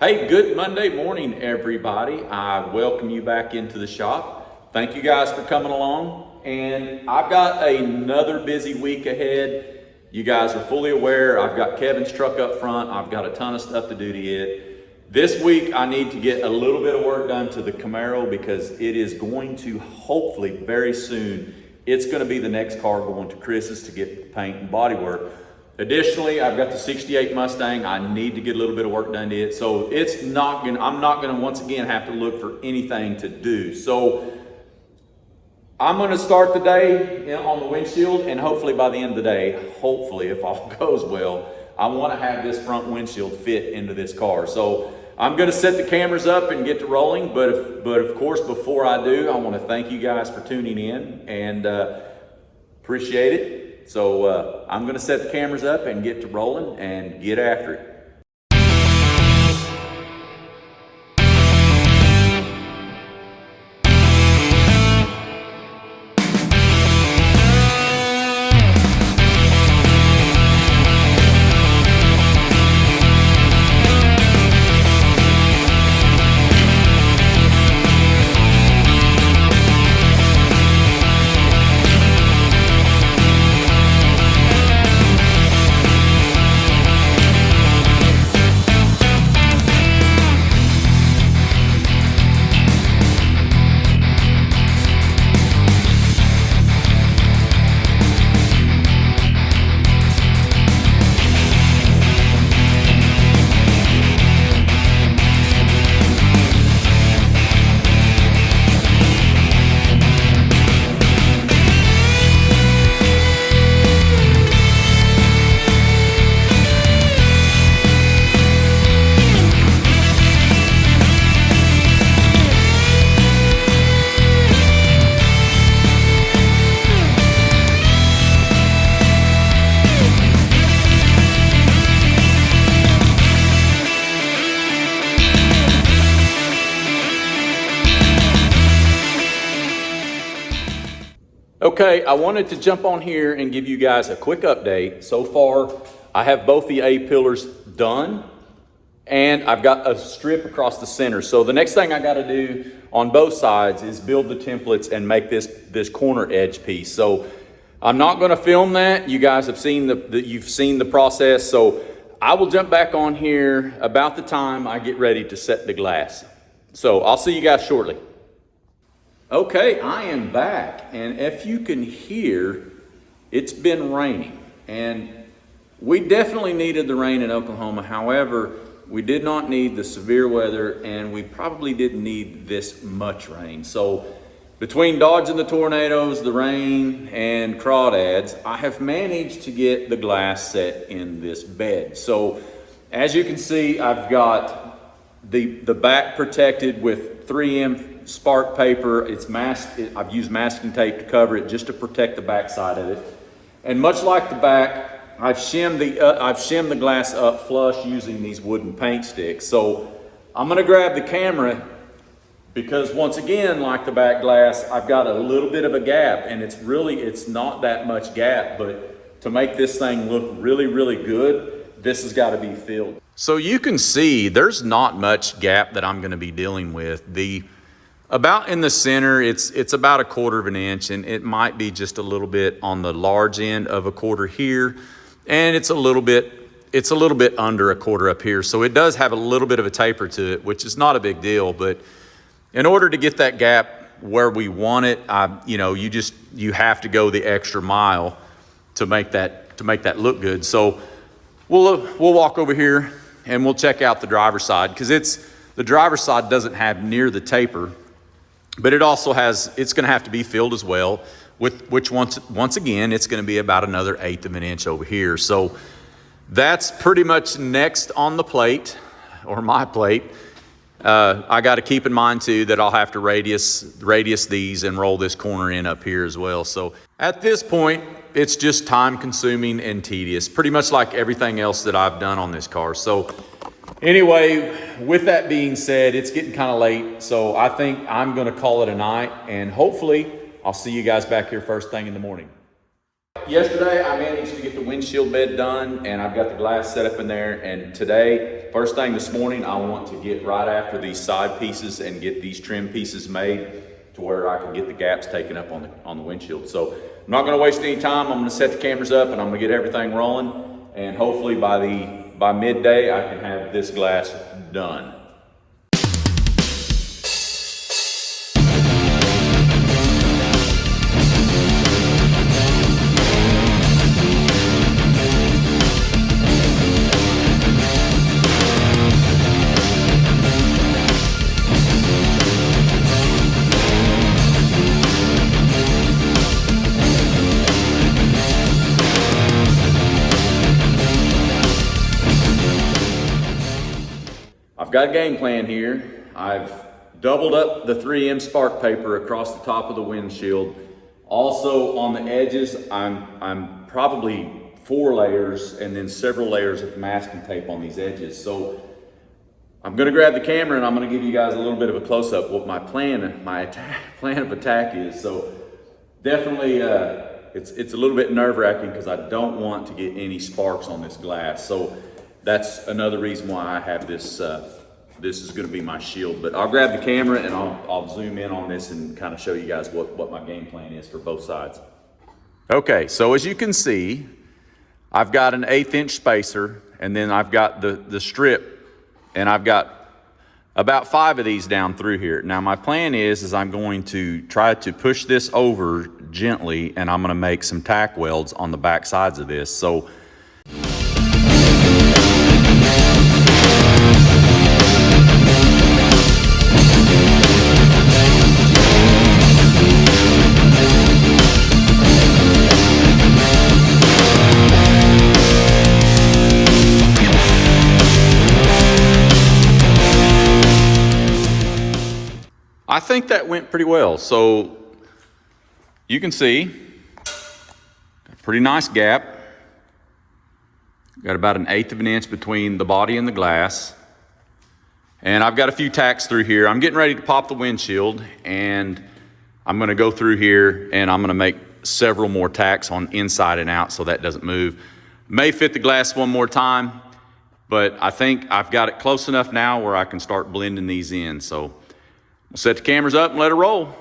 Hey, good Monday morning, everybody. I welcome you back into the shop. Thank you guys for coming along. And I've got another busy week ahead. You guys are fully aware, I've got Kevin's truck up front. I've got a ton of stuff to do to it. This week, I need to get a little bit of work done to the Camaro because it is going to, hopefully, very soon, it's going to be the next car going to Chris's to get paint and body work. Additionally, I've got the 68 Mustang. I need to get a little bit of work done to it. So I'm not gonna once again have to look for anything to do. So I'm gonna start the day on the windshield, and hopefully by the end of the day, hopefully if all goes well, I wanna have this front windshield fit into this car. So I'm gonna set the cameras up and get to rolling, but of course, before I do, I wanna thank you guys for tuning in and appreciate it. So I'm gonna set the cameras up and get to rolling and get after it. Okay, I wanted to jump on here and give you guys a quick update. So far, I have both the A-pillars done, and I've got a strip across the center. So the next thing I gotta do on both sides is build the templates and make this corner edge piece. So I'm not gonna film that. You guys have seen you've seen the process. So I will jump back on here about the time I get ready to set the glass. So I'll see you guys shortly. Okay, I am back, and if you can hear, it's been raining, and we definitely needed the rain in Oklahoma. However, we did not need the severe weather, and we probably didn't need this much rain. So between dodging the tornadoes, the rain, and crawdads, I have managed to get the glass set in this bed. So as you can see, I've got the back protected with 3M spark paper. It's masked. I've used masking tape to cover it just to protect the back side of it. And much like the back, I've shimmed the glass up flush using these wooden paint sticks. So I'm gonna grab the camera because once again, like the back glass, I've got a little bit of a gap, and it's not that much gap, but to make this thing look really, really good, this has got to be filled. So you can see there's not much gap that I'm gonna be dealing with. About in the center, it's about 1/4 of an inch, and it might be just a little bit on the large end of 1/4 here, and it's a little bit under 1/4 up here. So it does have a little bit of a taper to it, which is not a big deal. But in order to get that gap where we want it, you have to go the extra mile to make that look good. So we'll walk over here and we'll check out the driver's side, because the driver's side doesn't have near the taper. But it's going to have to be filled as well, which once again, it's going to be about another 1/8 of an inch over here. So that's pretty much next on the plate, or my plate. I got to keep in mind too that I'll have to radius these and roll this corner in up here as well. So at this point, it's just time consuming and tedious, pretty much like everything else that I've done on this car. So anyway, with that being said, it's getting kind of late, so I think I'm going to call it a night, and hopefully I'll see you guys back here first thing in the morning. Yesterday, I managed to get the windshield bed done, and I've got the glass set up in there, and today first thing this morning, I want to get right after these side pieces and get these trim pieces made to where I can get the gaps taken up on the windshield. So I'm not gonna waste any time. I'm gonna set the cameras up and I'm gonna get everything rolling. And hopefully by midday, I can have this glass done. I've got a game plan here. I've doubled up the 3M spark paper across the top of the windshield. Also on the edges, I'm probably 4 layers and then several layers of masking tape on these edges. So I'm gonna grab the camera and I'm gonna give you guys a little bit of a close-up what my plan of attack is. So definitely it's a little bit nerve-wracking because I don't want to get any sparks on this glass. So that's another reason why I have this. This is going to be my shield. But I'll grab the camera and I'll zoom in on this and kind of show you guys what my game plan is for both sides. Okay, so as you can see, I've got an 1/8 inch spacer, and then I've got the strip, and I've got about 5 of these down through here. Now my plan is I'm going to try to push this over gently, and I'm going to make some tack welds on the back sides of this. So I think that went pretty well. So you can see a pretty nice gap. Got about 1/8 of an inch between the body and the glass. And I've got a few tacks through here. I'm getting ready to pop the windshield, and I'm gonna go through here and I'm gonna make several more tacks on inside and out so that doesn't move. May fit the glass one more time, but I think I've got it close enough now where I can start blending these in. So we'll set the cameras up and let it roll.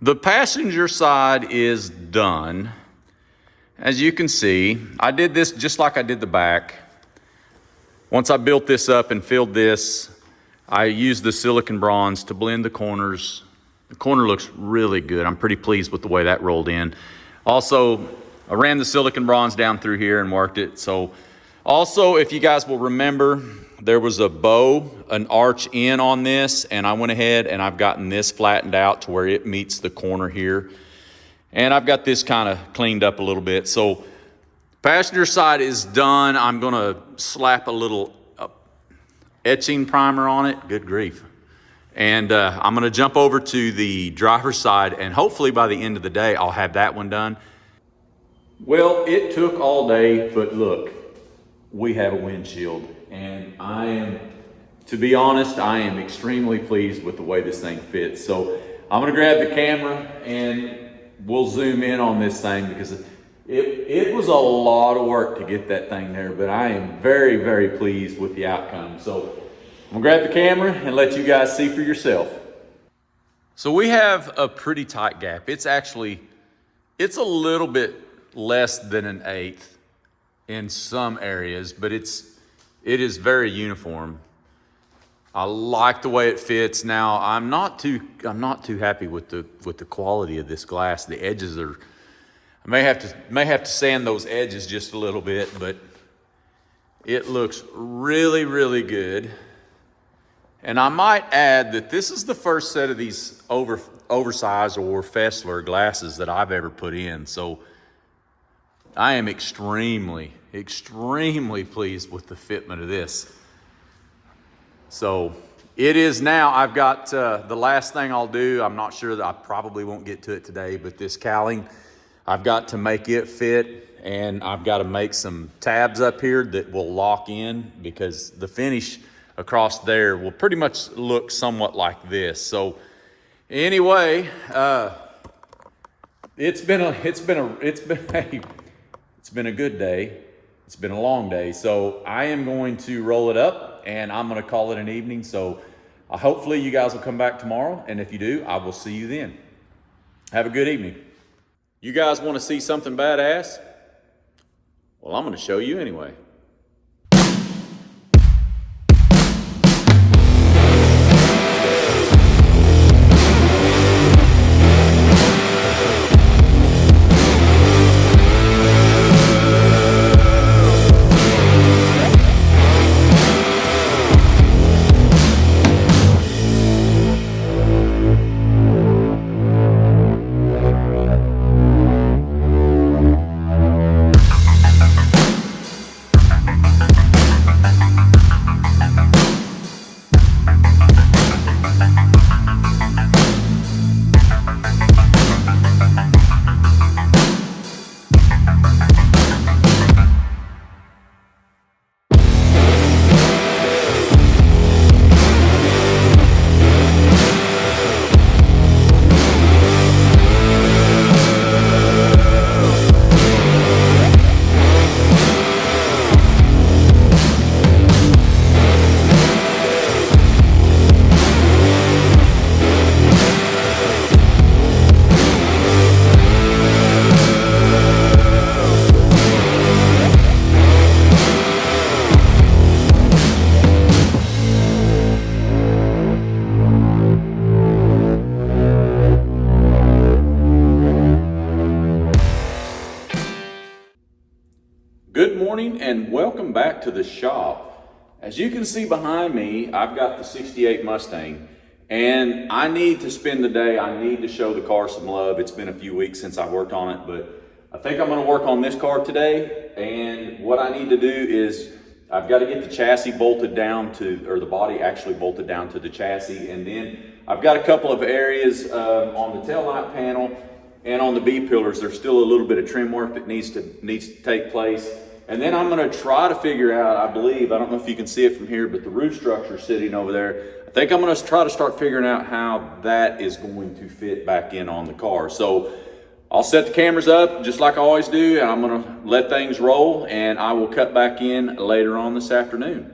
The passenger side is done. As you can see, I did this just like I did the back. Once I built this up and filled this, I used the silicon bronze to blend the corners. The corner looks really good. I'm pretty pleased with the way that rolled in. Also, I ran the silicon bronze down through here and worked it. So also, if you guys will remember, there was a bow, an arch in on this, and I went ahead and I've gotten this flattened out to where it meets the corner here. And I've got this kind of cleaned up a little bit. So passenger side is done. I'm gonna slap a little etching primer on it. Good grief. And I'm gonna jump over to the driver's side, and hopefully by the end of the day, I'll have that one done. Well, it took all day, but look, we have a windshield. And to be honest, I am extremely pleased with the way this thing fits. So I'm gonna grab the camera and we'll zoom in on this thing because it was a lot of work to get that thing there, but I am very, very pleased with the outcome. So I'm gonna grab the camera and let you guys see for yourself. So we have a pretty tight gap. It's a little bit less than an eighth in some areas, but it is very uniform. I like the way it fits. Now I'm not too happy with the quality of this glass. The edges are, I may have to sand those edges just a little bit, but it looks really, really good. And I might add that this is the first set of these oversized or Fessler glasses that I've ever put in. So I am extremely, extremely pleased with the fitment of this. So it is now, I've got the last thing I'll do, I'm not sure that I probably won't get to it today, but this cowling, I've got to make it fit, and I've got to make some tabs up here that will lock in, because the finish across there will pretty much look somewhat like this. So anyway, it's been a good day. It's been a long day. So I am going to roll it up and I'm going to call it an evening. So hopefully you guys will come back tomorrow. And if you do, I will see you then. Have a good evening. You guys want to see something badass? Well, I'm going to show you anyway. Good morning and welcome back to the shop. As you can see behind me, I've got the 68 Mustang, and I need to spend the day, I need to show the car some love. It's been a few weeks since I worked on it, but I think I'm gonna work on this car today. And what I need to do is I've got to get the chassis bolted down to, or the body actually bolted down to the chassis. And then I've got a couple of areas on the tail light panel and on the B-pillars. There's still a little bit of trim work that needs to take place. And then I'm gonna try to figure out, I believe, I don't know if you can see it from here, but the roof structure sitting over there, I think I'm gonna try to start figuring out how that is going to fit back in on the car. So I'll set the cameras up just like I always do, and I'm gonna let things roll, and I will cut back in later on this afternoon.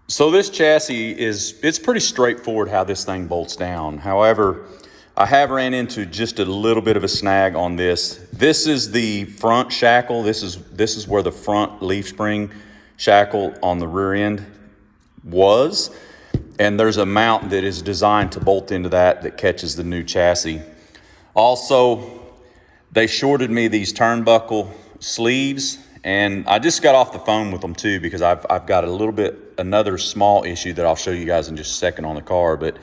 So this chassis it's pretty straightforward how this thing bolts down. However, I have ran into just a little bit of a snag on this. This is the front shackle. This is where the front leaf spring shackle on the rear end was. And there's a mount that is designed to bolt into that catches the new chassis. Also, they shorted me these turnbuckle sleeves, and I just got off the phone with them too, because I've got another small issue that I'll show you guys in just a second on the car. But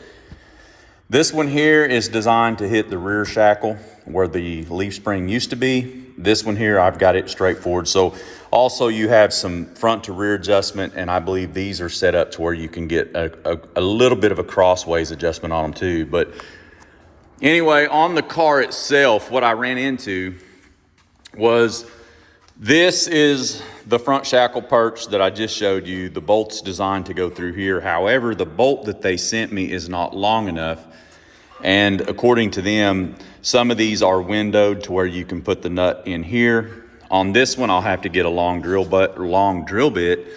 this one here is designed to hit the rear shackle where the leaf spring used to be. This one here, I've got it straight forward. So also you have some front to rear adjustment, and I believe these are set up to where you can get a little bit of a crossways adjustment on them too. But anyway, on the car itself, what I ran into was, this is the front shackle perch that I just showed you. The bolt's designed to go through here. However, the bolt that they sent me is not long enough. And according to them, some of these are windowed to where you can put the nut in here. On this one, I'll have to get a long drill bit,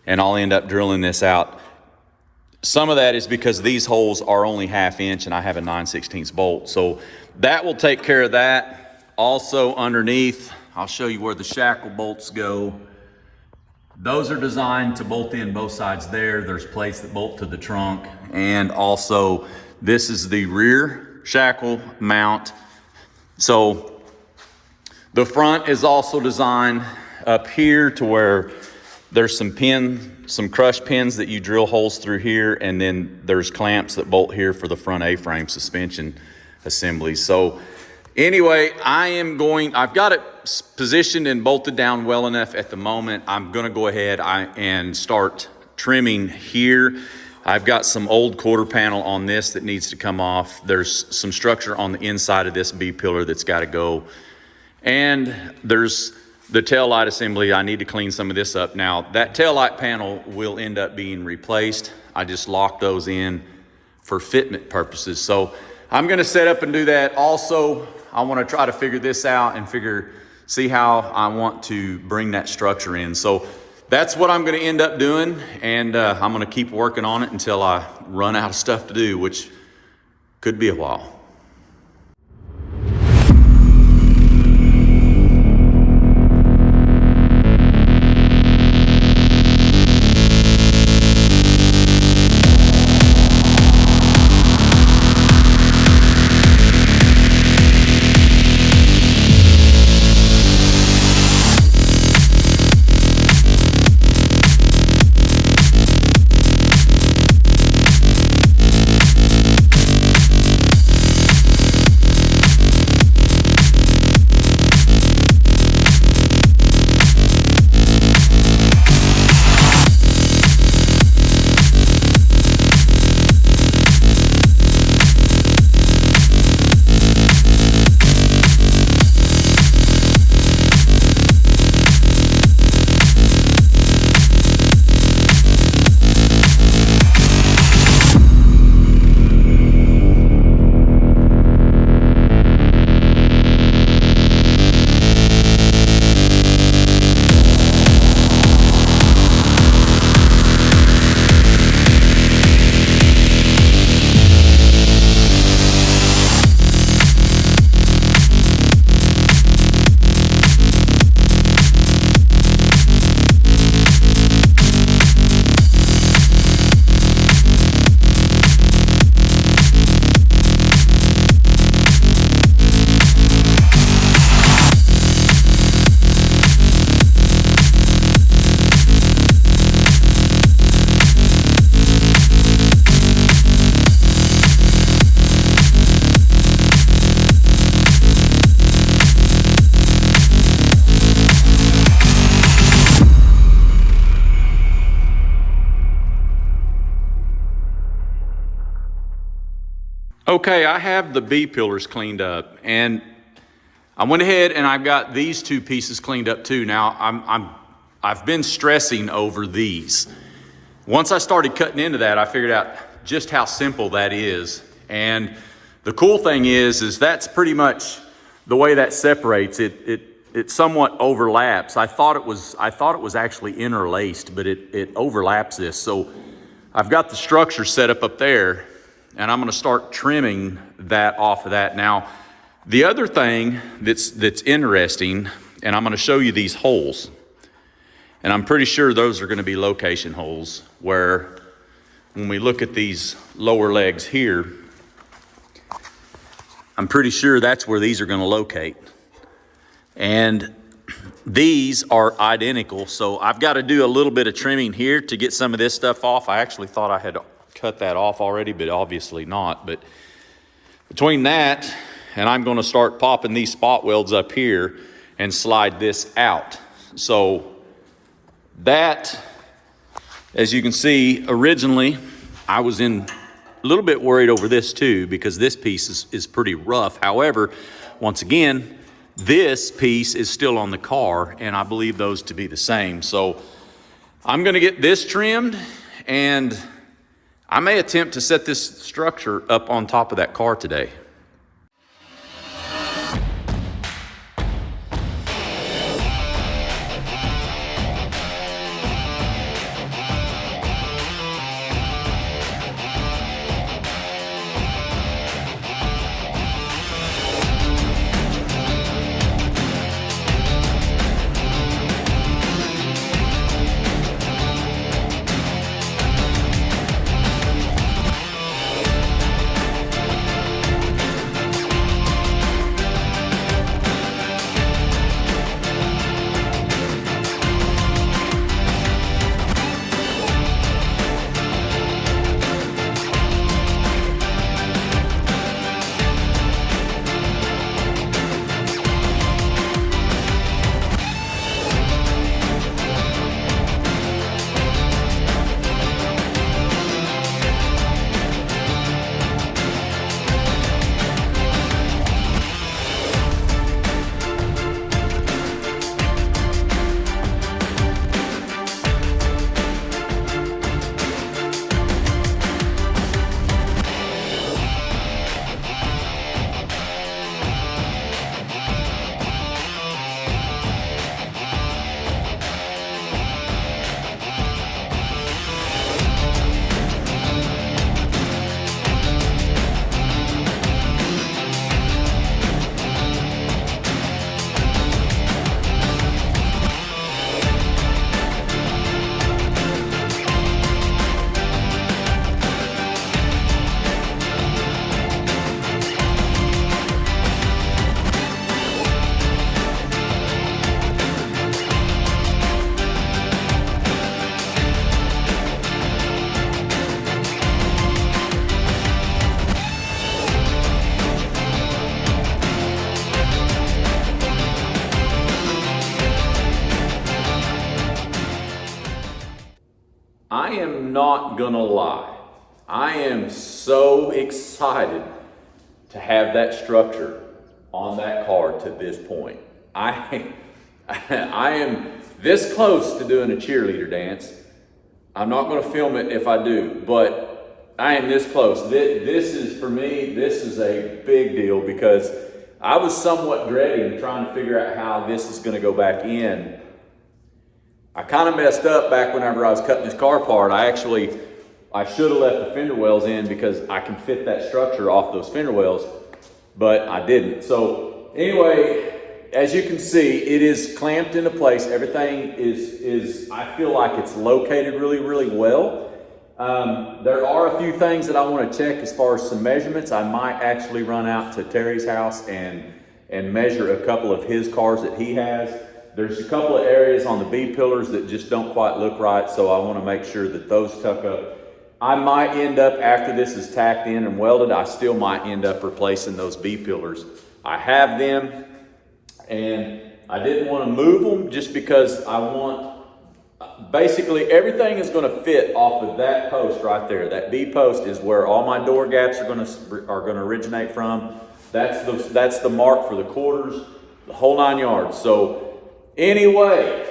and I'll end up drilling this out. Some of that is because these holes are only 1/2 inch and I have a 9/16 bolt. So that will take care of that. Also underneath, I'll show you where the shackle bolts go. Those are designed to bolt in both sides there. There's plates that bolt to the trunk. And also, this is the rear shackle mount. So the front is also designed up here to where there's some crush pins that you drill holes through here, and then there's clamps that bolt here for the front A-frame suspension assembly. So anyway, I've got it positioned and bolted down well enough at the moment. I'm gonna go ahead and start trimming here. I've got some old quarter panel on this that needs to come off. There's some structure on the inside of this B pillar that's gotta go. And there's the tail light assembly. I need to clean some of this up. Now, that tail light panel will end up being replaced. I just locked those in for fitment purposes. So I'm gonna set up and do that. Also, I wanna try to figure this out and see how I want to bring that structure in. So that's what I'm gonna end up doing, and I'm gonna keep working on it until I run out of stuff to do, which could be a while. Okay, I have the B pillars cleaned up, and I went ahead and I've got these two pieces cleaned up too. Now I've been stressing over these. Once I started cutting into that, I figured out just how simple that is. And the cool thing is that's pretty much the way that separates. It somewhat overlaps. I thought it was actually interlaced, but it overlaps this. So I've got the structure set up there, and I'm gonna start trimming that off of that. Now, the other thing that's interesting, and I'm gonna show you these holes, and I'm pretty sure those are gonna be location holes where when we look at these lower legs here, I'm pretty sure that's where these are going to locate. And these are identical, so I've got to do a little bit of trimming here to get some of this stuff off. I actually thought I had cut that off already, but obviously not. But between that, and I'm going to start popping these spot welds up here and slide this out. So that, as you can see, originally I was a little bit worried over this too, because this piece is pretty rough. However, once again, this piece is still on the car, and I believe those to be the same. So I'm going to get this trimmed, and I may attempt to set this structure up on top of that car today. I am not gonna lie. I am so excited to have that structure on that car to this point. I am this close to doing a cheerleader dance. I'm not gonna film it if I do, but I am this close. This is, for me, this is a big deal because I was somewhat dreading trying to figure out how this is gonna go back in. I kind of messed up back whenever I was cutting this car apart. I should have left the fender wells in because I can fit that structure off those fender wells, but I didn't. So anyway, as you can see, it is clamped into place. Everything is I feel like it's located really, really well. There are a few things that I want to check as far as some measurements. I might actually run out to Terry's house and measure a couple of his cars that he has. There's a couple of areas on the B pillars that just don't quite look right, so I want to make sure that those tuck up. I might end up, after this is tacked in and welded, I still might end up replacing those B pillars. I have them, and I didn't want to move them just because I want, basically everything is going to fit off of that post right there. That B post is where all my door gaps are going to originate from. That's the mark for the quarters, the whole 9 yards. So anyway,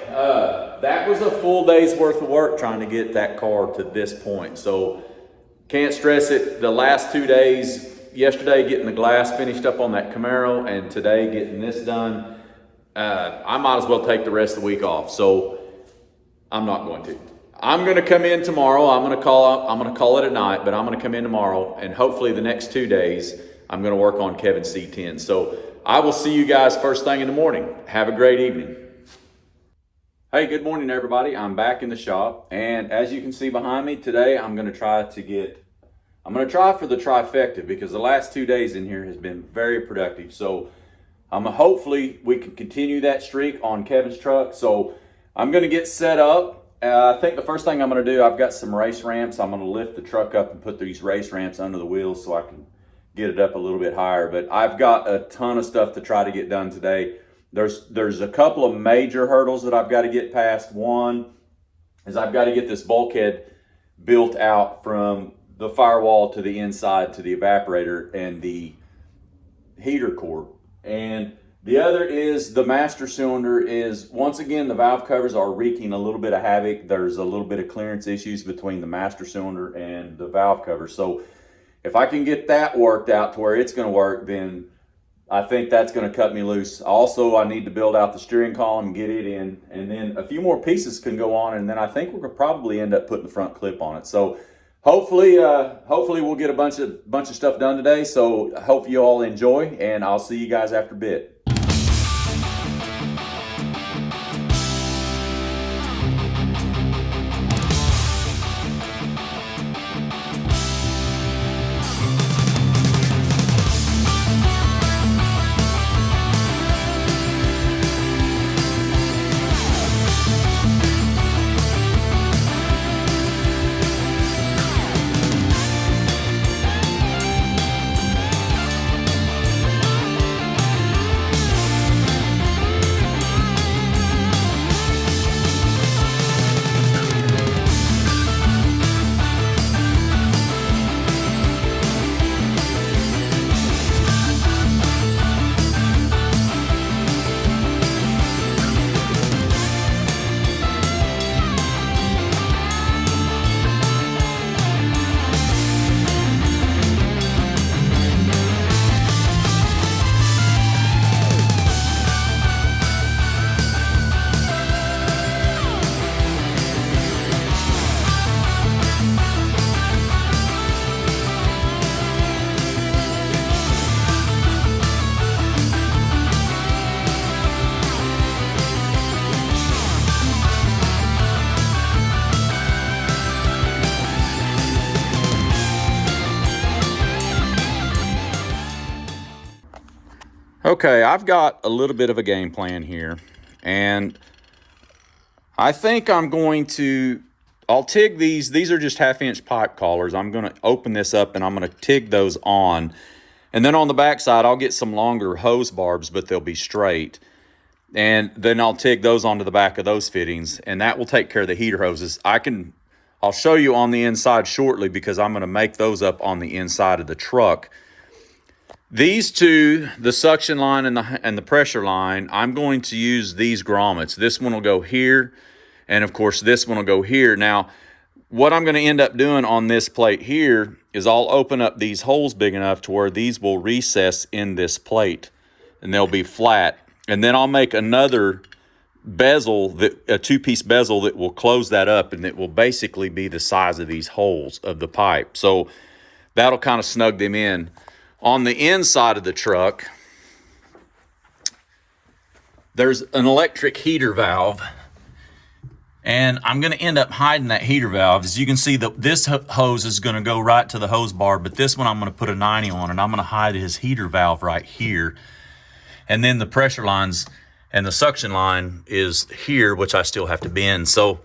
that was a full day's worth of work trying to get that car to this point. So can't stress it. The last 2 days, yesterday getting the glass finished up on that Camaro, and today getting this done, I might as well take the rest of the week off. So I'm not going to. I'm going to come in tomorrow. I'm going to call it at night, but I'm going to come in tomorrow, and hopefully the next 2 days I'm going to work on Kevin's C10. So I will see you guys first thing in the morning. Have a great evening. Hey, good morning everybody. I'm back in the shop, and as you can see behind me today, I'm going to try for the trifecta because the last 2 days in here has been very productive. So hopefully we can continue that streak on Kevin's truck. So I'm going to get set up. I think the first thing I'm going to do, I've got some race ramps. I'm going to lift the truck up and put these race ramps under the wheels so I can get it up a little bit higher. But I've got a ton of stuff to try to get done today. There's a couple of major hurdles that I've got to get past. One is I've got to get this bulkhead built out from the firewall to the inside to the evaporator and the heater core. And the other is the master cylinder is, once again, the valve covers are wreaking a little bit of havoc. There's a little bit of clearance issues between the master cylinder and the valve cover. So if I can get that worked out to where it's going to work, then I think that's going to cut me loose. Also, I need to build out the steering column and get it in, and then a few more pieces can go on, and then I think we're going to probably end up putting the front clip on it. So hopefully we'll get a bunch of stuff done today. So I hope you all enjoy, and I'll see you guys after a bit. Okay, I've got a little bit of a game plan here, and I think I'll TIG these. These are just 1/2-inch pipe collars. I'm going to open this up and I'm going to TIG those on. And then on the back side, I'll get some longer hose barbs, but they'll be straight. And then I'll TIG those onto the back of those fittings, and that will take care of the heater hoses. I'll show you on the inside shortly because I'm going to make those up on the inside of the truck. These two, the suction line and the pressure line, I'm going to use these grommets. This one will go here, and of course this one will go here. Now, what I'm going to end up doing on this plate here is I'll open up these holes big enough to where these will recess in this plate, and they'll be flat. And then I'll make another bezel, a two-piece bezel that will close that up, and it will basically be the size of these holes of the pipe. So that'll kind of snug them in. On the inside of the truck, there's an electric heater valve, and I'm going to end up hiding that heater valve. As you can see, this hose is going to go right to the hose bar, but this one I'm going to put a 90 on, and I'm going to hide his heater valve right here. And then the pressure lines and the suction line is here, which I still have to bend. So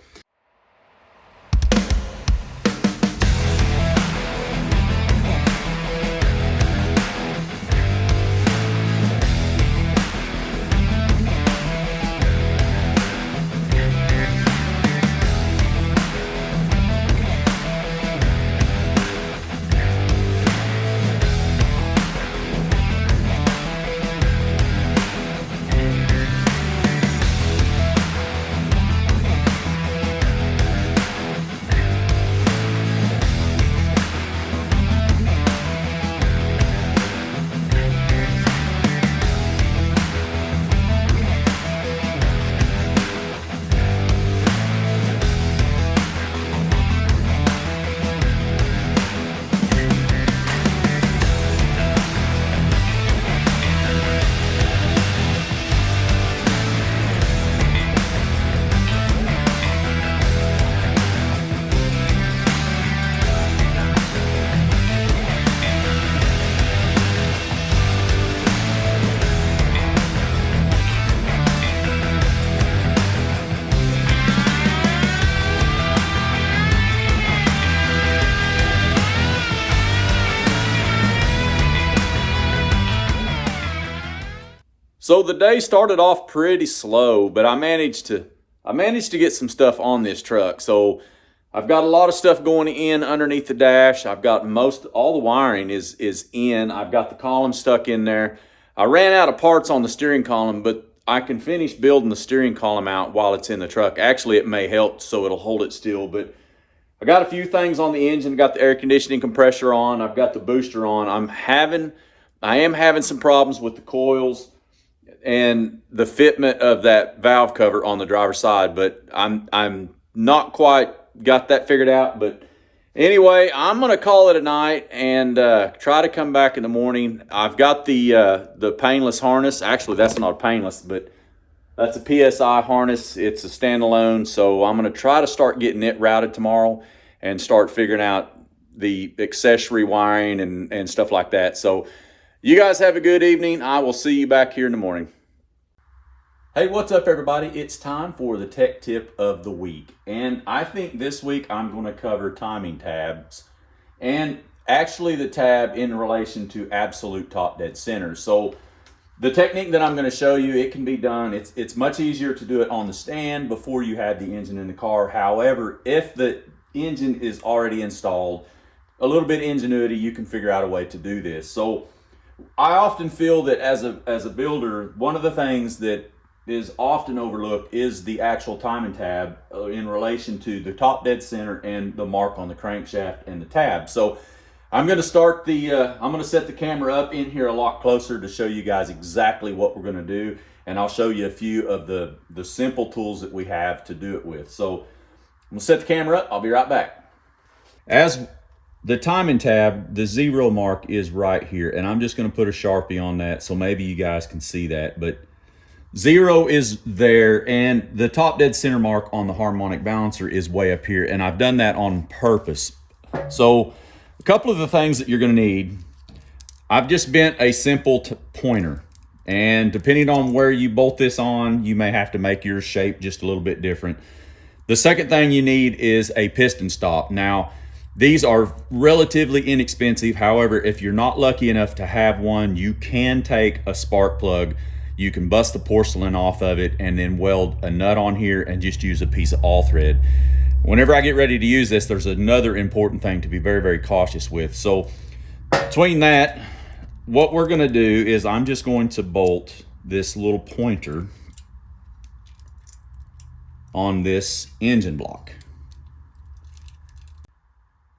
So the day started off pretty slow, but I managed to get some stuff on this truck. So I've got a lot of stuff going in underneath the dash. I've got all the wiring is in. I've got the column stuck in there. I ran out of parts on the steering column, but I can finish building the steering column out while it's in the truck. Actually, it may help so it'll hold it still, but I got a few things on the engine. Got the air conditioning compressor on. I've got the booster on. I am having some problems with the coils and the fitment of that valve cover on the driver's side, but I'm not quite got that figured out. But anyway, I'm gonna call it a night and try to come back in the morning. I've got the painless harness. Actually, that's not painless, but that's a PSI harness. It's a standalone, so I'm gonna try to start getting it routed tomorrow and start figuring out the accessory wiring and stuff like that. So you guys have a good evening. I will see you back here in the morning. Hey, what's up everybody? It's time for the tech tip of the week. And I think this week I'm going to cover timing tabs and actually the tab in relation to absolute top dead center. So the technique that I'm going to show you, it can be done. It's much easier to do it on the stand before you have the engine in the car. However, if the engine is already installed, a little bit of ingenuity, you can figure out a way to do this. So I often feel that as a builder, one of the things that is often overlooked is the actual timing tab in relation to the top dead center and the mark on the crankshaft and the tab. So I'm going to start I'm going to set the camera up in here a lot closer to show you guys exactly what we're going to do, and I'll show you a few of the simple tools that we have to do it with. So I'm going to set the camera up. I'll be right back. As the timing tab, the 0 mark is right here, and I'm just going to put a Sharpie on that so maybe you guys can see that, but 0 is there, and the top dead center mark on the harmonic balancer is way up here, and I've done that on purpose. So a couple of the things that you're going to need, I've just bent a simple pointer, and depending on where you bolt this on, you may have to make your shape just a little bit different. The second thing you need is a piston stop. Now, these are relatively inexpensive. However, if you're not lucky enough to have one, you can take a spark plug. You can bust the porcelain off of it and then weld a nut on here and just use a piece of all thread. Whenever I get ready to use this, there's another important thing to be very, very cautious with. So between that, what we're gonna do is I'm just going to bolt this little pointer on this engine block.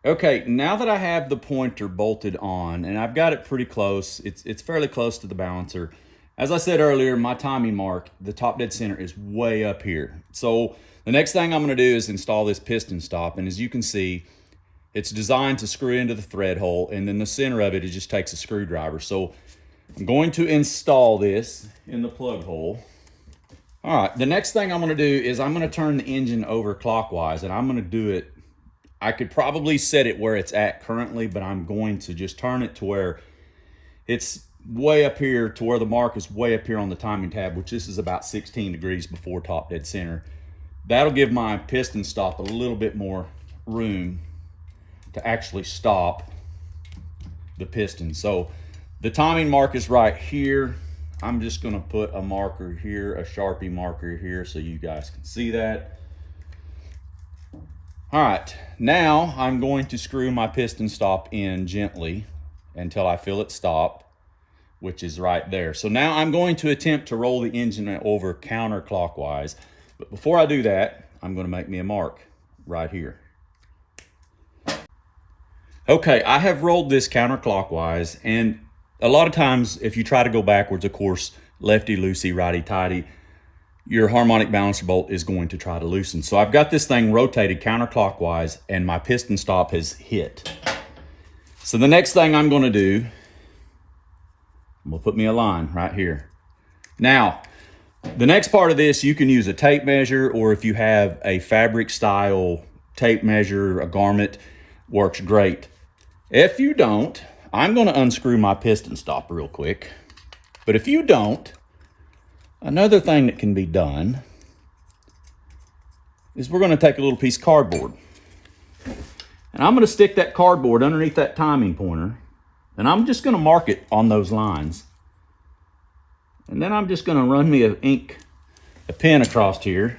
Okay, now that I have the pointer bolted on and I've got it pretty close, it's fairly close to the balancer. As I said earlier, my timing mark, the top dead center, is way up here. So the next thing I'm going to do is install this piston stop. And as you can see, it's designed to screw into the thread hole, and then the center of it just takes a screwdriver. So I'm going to install this in the plug hole. All right, the next thing I'm going to do is I'm going to turn the engine over clockwise, and I'm going to do it. I could probably set it where it's at currently, but I'm going to just turn it to where it's way up here, to where the mark is way up here on the timing tab, which this is about 16 degrees before top dead center. That'll give my piston stop a little bit more room to actually stop the piston. So the timing mark is right here. I'm just going to put a marker here, a Sharpie marker here, so you guys can see that. All right, now I'm going to screw my piston stop in gently until I feel it stop, which is right there. So now I'm going to attempt to roll the engine over counterclockwise. But before I do that, I'm going to make me a mark right here. Okay, I have rolled this counterclockwise, and a lot of times if you try to go backwards, of course, lefty-loosey, righty-tighty, your harmonic balancer bolt is going to try to loosen. So I've got this thing rotated counterclockwise, and my piston stop has hit. So the next thing I'm going to do, we'll put me a line right here. Now, the next part of this, you can use a tape measure, or if you have a fabric style tape measure, a garment, works great. If you don't, I'm going to unscrew my piston stop real quick. But if you don't, another thing that can be done is we're going to take a little piece of cardboard. And I'm going to stick that cardboard underneath that timing pointer, and I'm just going to mark it on those lines. And then I'm just going to run me a pen across here.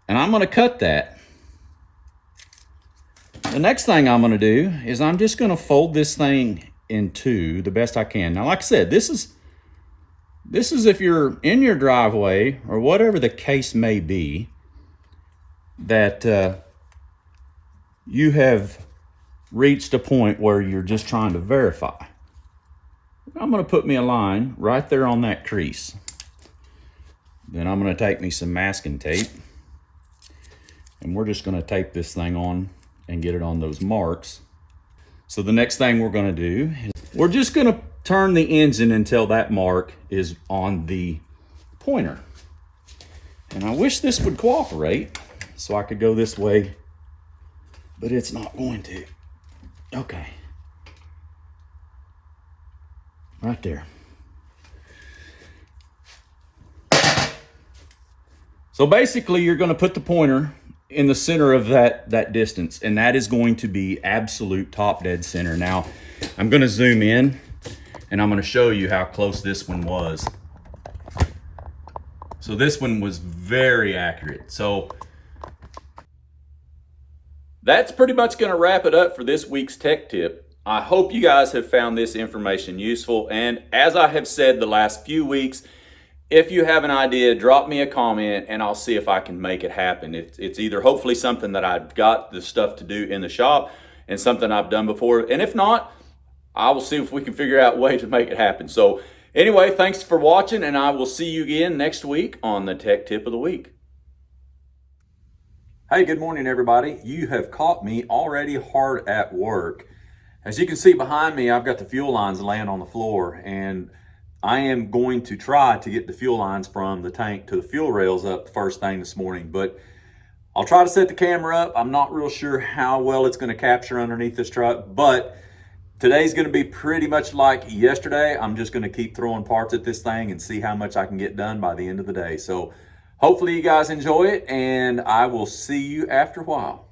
And I'm going to cut that. The next thing I'm going to do is I'm just going to fold this thing in two the best I can. Now, like I said, this is if you're in your driveway or whatever the case may be, that you have reached a point where you're just trying to verify. I'm going to put me a line right there on that crease. Then I'm going to take me some masking tape, and we're just going to tape this thing on and get it on those marks. So the next thing we're going to do is we're just going to turn the engine until that mark is on the pointer. And I wish this would cooperate so I could go this way, but it's not going to. Okay. Right there. So basically you're going to put the pointer in the center of that distance, and that is going to be absolute top dead center. Now I'm going to zoom in and I'm going to show you how close this one was. So this one was very accurate. So that's pretty much going to wrap it up for this week's tech tip. I hope you guys have found this information useful. And as I have said the last few weeks, if you have an idea, drop me a comment and I'll see if I can make it happen. It's either hopefully something that I've got the stuff to do in the shop and something I've done before. And if not, I will see if we can figure out a way to make it happen. So anyway, thanks for watching, and I will see you again next week on the Tech Tip of the Week. Hey, good morning, everybody. You have caught me already hard at work. As you can see behind me, I've got the fuel lines laying on the floor, and I am going to try to get the fuel lines from the tank to the fuel rails up the first thing this morning, but I'll try to set the camera up. I'm not real sure how well it's going to capture underneath this truck, but today's going to be pretty much like yesterday. I'm just going to keep throwing parts at this thing and see how much I can get done by the end of the day. So hopefully you guys enjoy it, and I will see you after a while.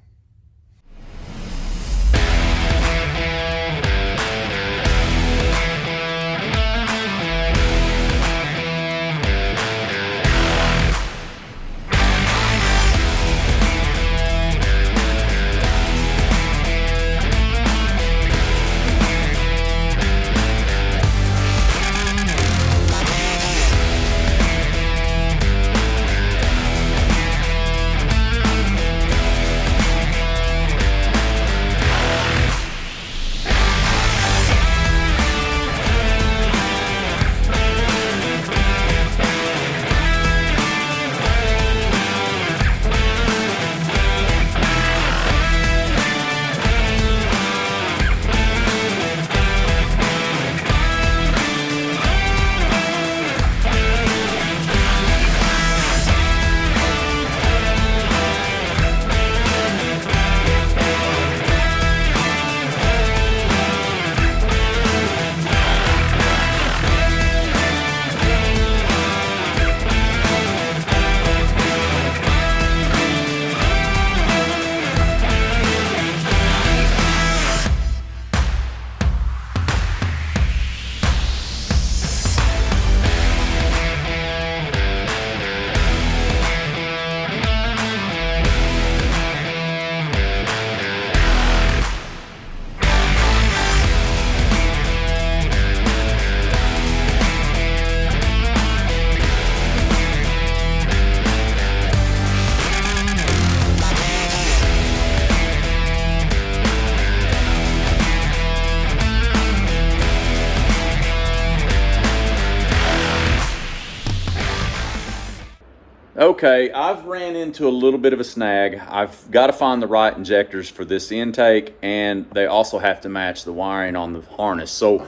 Okay, I've ran into a little bit of a snag. I've got to find the right injectors for this intake, and they also have to match the wiring on the harness. So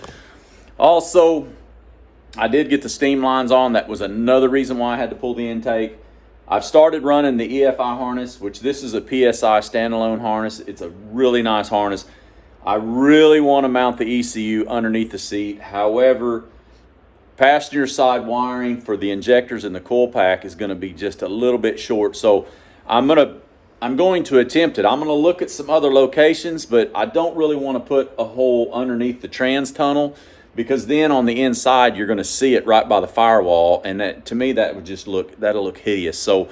also, I did get the steam lines on. That was another reason why I had to pull the intake. I've started running the EFI harness, which this is a PSI standalone harness. It's a really nice harness. I really want to mount the ECU underneath the seat. However, passenger side wiring for the injectors and the coil pack is going to be just a little bit short. So I'm going to attempt it. I'm going to look at some other locations, but I don't really want to put a hole underneath the trans tunnel because then on the inside you're going to see it right by the firewall, and that, to me, that would just that'll look hideous. So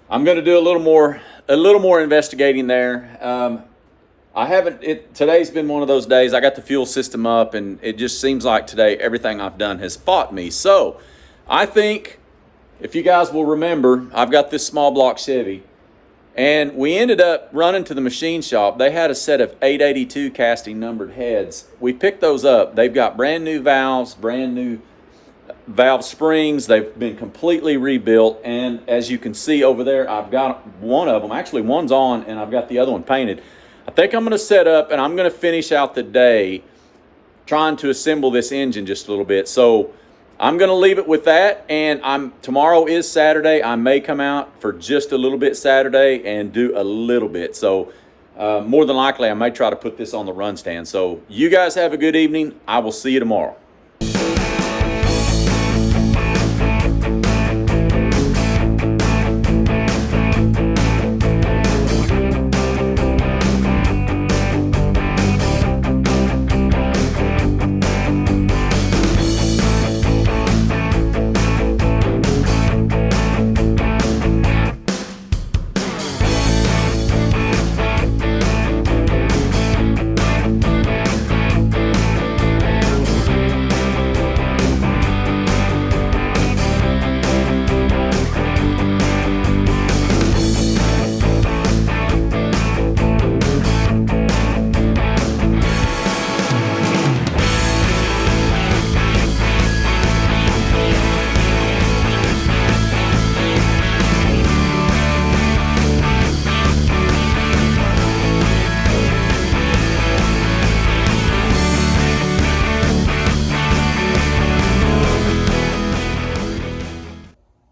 I'm going to do a little more investigating there. Today's been one of those days. I got the fuel system up, and it just seems like today everything I've done has fought me. So I think, if you guys will remember, I've got this small block Chevy, and we ended up running to the machine shop. They had a set of 882 casting numbered heads. We picked those up. They've got brand new valves, brand new valve springs. They've been completely rebuilt, and as you can see over there, I've got one of them. Actually, one's on, and I've got the other one painted. I think I'm going to set up, and I'm going to finish out the day trying to assemble this engine just a little bit. So I'm going to leave it with that, and tomorrow is Saturday. I may come out for just a little bit Saturday and do a little bit. So more than likely, I may try to put this on the run stand. So you guys have a good evening. I will see you tomorrow.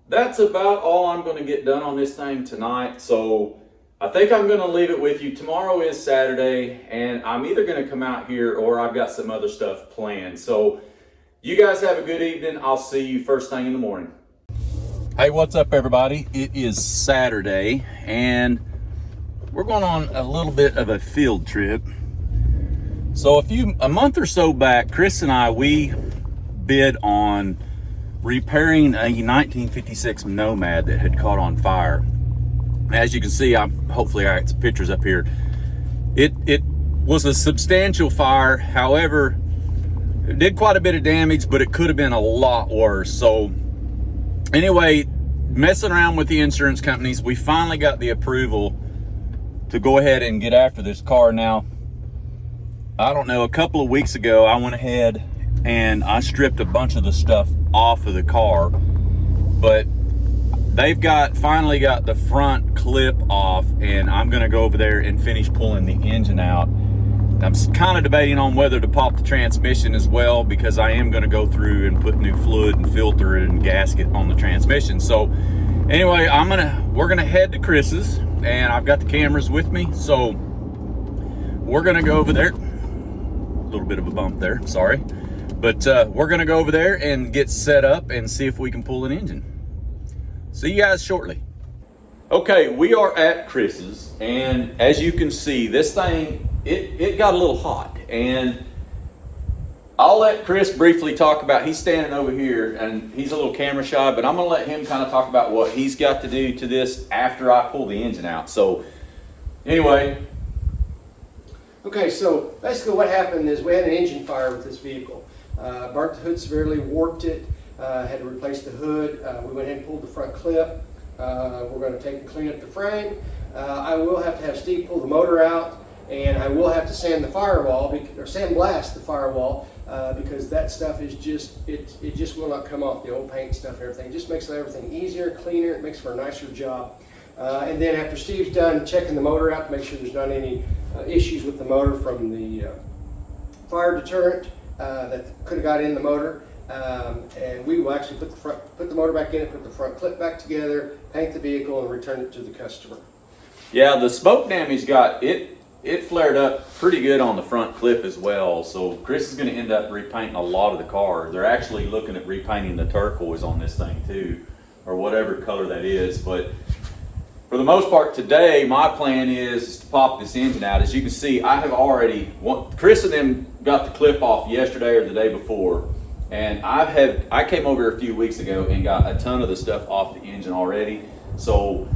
That's about all I'm going to get done on this thing tonight. So I think I'm going to leave it with you. Tomorrow is Saturday, and I'm either going to come out here or I've got some other stuff planned. So you guys have a good evening. I'll see you first thing in the morning. Hey, what's up, everybody? It is Saturday, and we're going on a little bit of a field trip. So a month or so back, Chris and I, we bid on repairing a 1956 Nomad that had caught on fire. As you can see, hopefully I got some pictures up here. It was a substantial fire. However, it did quite a bit of damage, but it could have been a lot worse. So anyway, messing around with the insurance companies, we finally got the approval to go ahead and get after this car. Now, I don't know, a couple of weeks ago, I went ahead and I stripped a bunch of the stuff off of the car, but they've finally got the front clip off, and I'm gonna go over there and finish pulling the engine out. I'm kind of debating on whether to pop the transmission as well, because I am gonna go through and put new fluid and filter and gasket on the transmission. So anyway, we're gonna head to Chris's, and I've got the cameras with me, so we're gonna go over there. A little bit of a bump there, sorry. But we're gonna go over there and get set up and see if we can pull an engine. See you guys shortly. Okay, we are at Chris's, and as you can see, this thing, it got a little hot. And I'll let Chris briefly talk about, he's standing over here, and he's a little camera shy, but I'm gonna let him kind of talk about what he's got to do to this after I pull the engine out. So anyway. Okay, so basically what happened is we had an engine fire with this vehicle. Burnt the hood severely, warped it, had to replace the hood. We went ahead and pulled the front clip. We're going to take and clean up the frame. I will have to have Steve pull the motor out, and I will have to sand the firewall, or sandblast the firewall, because that stuff is it just will not come off, the old paint stuff and everything. It just makes everything easier, cleaner, it makes for a nicer job. And then after Steve's done checking the motor out to make sure there's not any issues with the motor from the fire deterrent that could have got in the motor, and we will actually put the motor back in it, put the front clip back together, paint the vehicle, and return it to the customer. Yeah, the smoke damage it flared up pretty good on the front clip as well. So Chris is going to end up repainting a lot of the car. They're actually looking at repainting the turquoise on this thing too, or whatever color that is. But for the most part today, my plan is to pop this engine out. As you can see, I have already, Chris and them got the clip off yesterday or the day before, and I came over here a few weeks ago and got a ton of the stuff off the engine already. So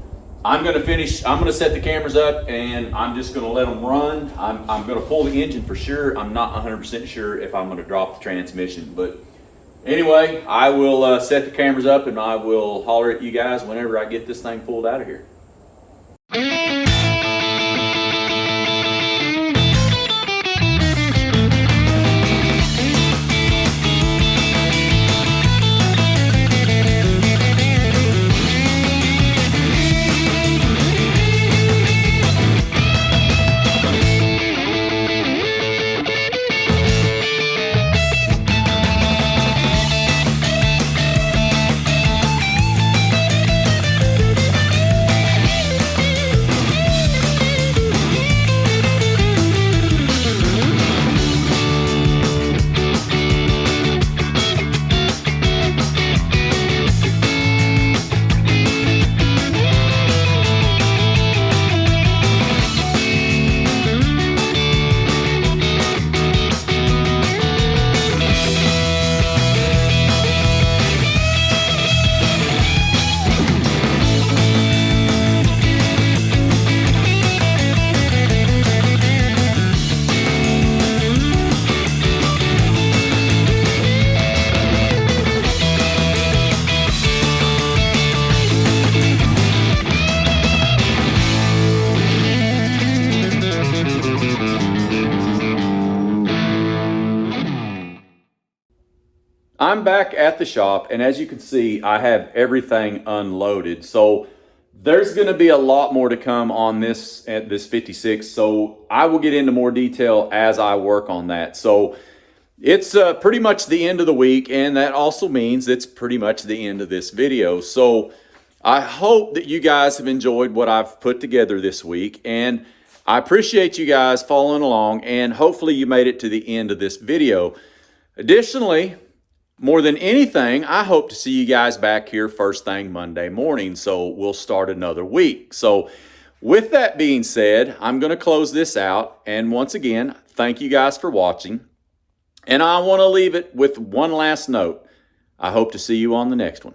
I'm gonna set the cameras up and I'm just gonna let them run. I'm gonna pull the engine for sure. I'm not 100% sure if I'm gonna drop the transmission, but anyway, I will set the cameras up and I will holler at you guys whenever I get this thing pulled out of here. I'm back at the shop, and as you can see, I have everything unloaded. So there's going to be a lot more to come on this 56. So I will get into more detail as I work on that. So it's pretty much the end of the week, and that also means it's pretty much the end of this video. So I hope that you guys have enjoyed what I've put together this week, and I appreciate you guys following along, and hopefully you made it to the end of this video. Additionally, more than anything, I hope to see you guys back here first thing Monday morning, so we'll start another week. So with that being said, I'm going to close this out, and once again, thank you guys for watching, and I want to leave it with one last note. I hope to see you on the next one.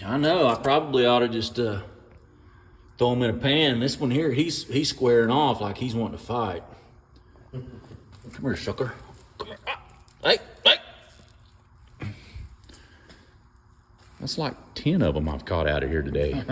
I know, I probably ought to just throw him in a pan. This one here, he's squaring off like he's wanting to fight. Come here, sucker. Come here. Hey, hey. That's like 10 of them I've caught out of here today.